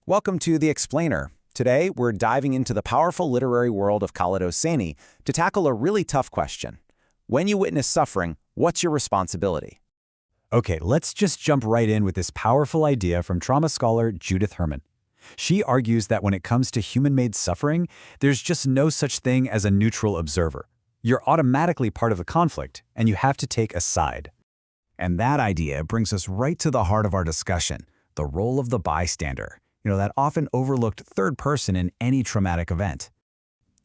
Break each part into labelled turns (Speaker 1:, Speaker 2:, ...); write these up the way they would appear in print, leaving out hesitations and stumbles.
Speaker 1: Welcome to The Explainer. Today, we're diving into the powerful literary world of Khaled Hosseini to tackle a really tough question. When you witness suffering, what's your responsibility?
Speaker 2: Okay, let's just jump right in with this powerful idea from trauma scholar Judith Herman. She argues that when it comes to human-made suffering, there's just no such thing as a neutral observer. You're automatically part of the conflict, and you have to take a side.
Speaker 3: And that idea brings us right to the heart of our discussion, the role of the bystander. That often overlooked third person in any traumatic event.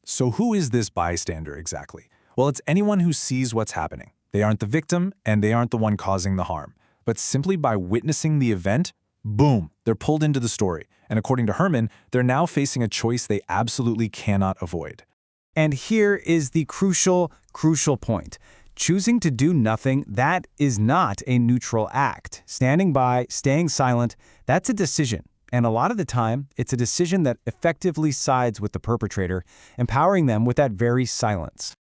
Speaker 4: So who is this bystander exactly? Well, it's anyone who sees what's happening. They aren't the victim, and they aren't the one causing the harm. But simply by witnessing the event, boom, they're pulled into the story. And according to Herman, they're now facing a choice they absolutely cannot avoid.
Speaker 2: And here is the crucial point. Choosing to do nothing, that is not a neutral act. Standing by, staying silent, that's a decision. And a lot of the time, it's a decision that effectively sides with the perpetrator, empowering them with that very silence.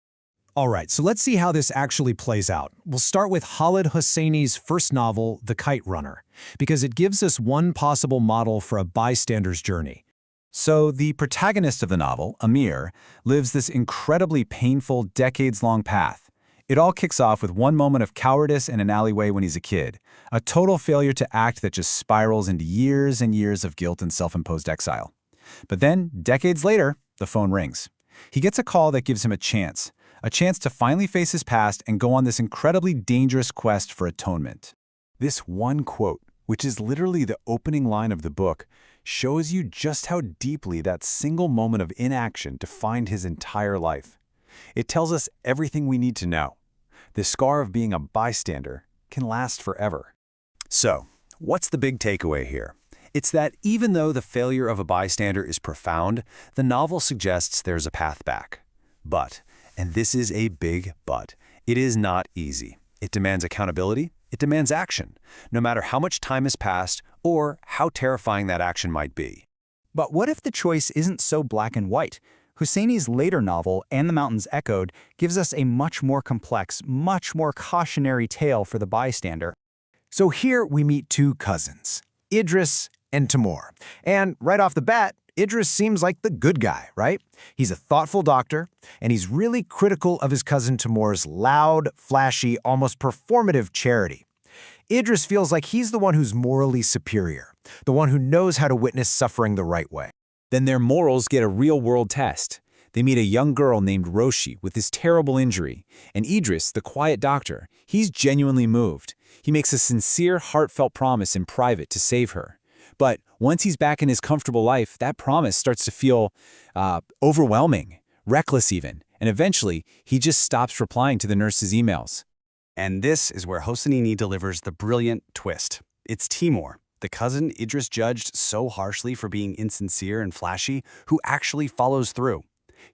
Speaker 5: All right, so let's see how this actually plays out. We'll start with Khaled Hosseini's first novel, The Kite Runner, because it gives us one possible model for a bystander's journey.
Speaker 2: So the protagonist of the novel, Amir, lives this incredibly painful, decades-long path. It all kicks off with one moment of cowardice in an alleyway when he's a kid, a total failure to act that just spirals into years and years of guilt and self-imposed exile. But then, decades later, the phone rings. He gets a call that gives him a chance to finally face his past and go on this incredibly dangerous quest for atonement.
Speaker 4: This one quote, which is literally the opening line of the book, shows you just how deeply that single moment of inaction defined his entire life. It tells us everything we need to know. The scar of being a bystander can last forever.
Speaker 1: So, what's the big takeaway here? It's that even though the failure of a bystander is profound, the novel suggests there's a path back. But, and this is a big but, it is not easy. It demands accountability, it demands action, no matter how much time has passed or how terrifying that action might be.
Speaker 3: But what if the choice isn't so black and white? Hosseini's later novel, And the Mountains Echoed, gives us a much more complex, much more cautionary tale for the bystander.
Speaker 5: So here we meet two cousins, Idris and Timur. And right off the bat, Idris seems like the good guy, right? He's a thoughtful doctor, and he's really critical of his cousin Timur's loud, flashy, almost performative charity. Idris feels like he's the one who's morally superior, the one who knows how to witness suffering the right way.
Speaker 2: Then their morals get a real-world test. They meet a young girl named Roshi with this terrible injury, and Idris, the quiet doctor, he's genuinely moved. He makes a sincere, heartfelt promise in private to save her. But once he's back in his comfortable life, that promise starts to feel overwhelming, reckless even, and eventually he just stops replying to the nurse's emails.
Speaker 6: And this is where Hosseini delivers the brilliant twist. It's Timur, the cousin Idris judged so harshly for being insincere and flashy, who actually follows through.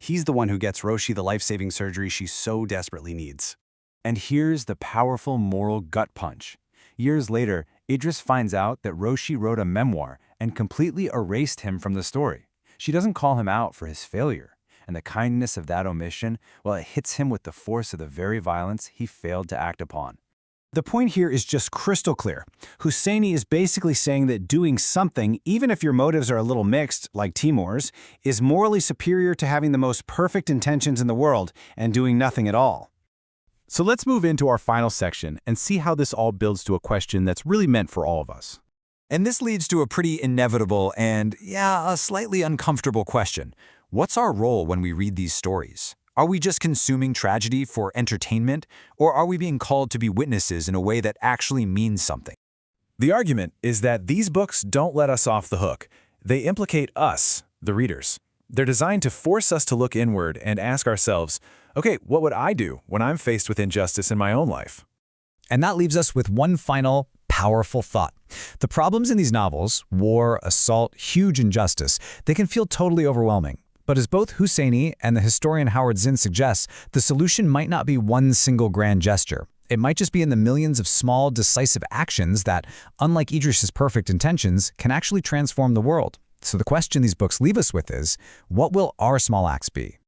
Speaker 6: He's the one who gets Roshi the life-saving surgery she so desperately needs.
Speaker 2: And here's the powerful moral gut punch. Years later, Idris finds out that Roshi wrote a memoir and completely erased him from the story. She doesn't call him out for his failure. And the kindness of that omission, well, it hits him with the force of the very violence he failed to act upon.
Speaker 5: The point here is just crystal clear. Hosseini is basically saying that doing something, even if your motives are a little mixed, like Timur's, is morally superior to having the most perfect intentions in the world and doing nothing at all.
Speaker 2: So let's move into our final section and see how this all builds to a question that's really meant for all of us.
Speaker 3: And this leads to a pretty inevitable and, a slightly uncomfortable question. What's our role when we read these stories? Are we just consuming tragedy for entertainment, or are we being called to be witnesses in a way that actually means something?
Speaker 4: The argument is that these books don't let us off the hook. They implicate us, the readers. They're designed to force us to look inward and ask ourselves, okay, what would I do when I'm faced with injustice in my own life?
Speaker 5: And that leaves us with one final, powerful thought. The problems in these novels, war, assault, huge injustice, they can feel totally overwhelming. But as both Hosseini and the historian Howard Zinn suggests, the solution might not be one single grand gesture. It might just be in the millions of small, decisive actions that, unlike Idris's perfect intentions, can actually transform the world. So the question these books leave us with is, what will our small acts be?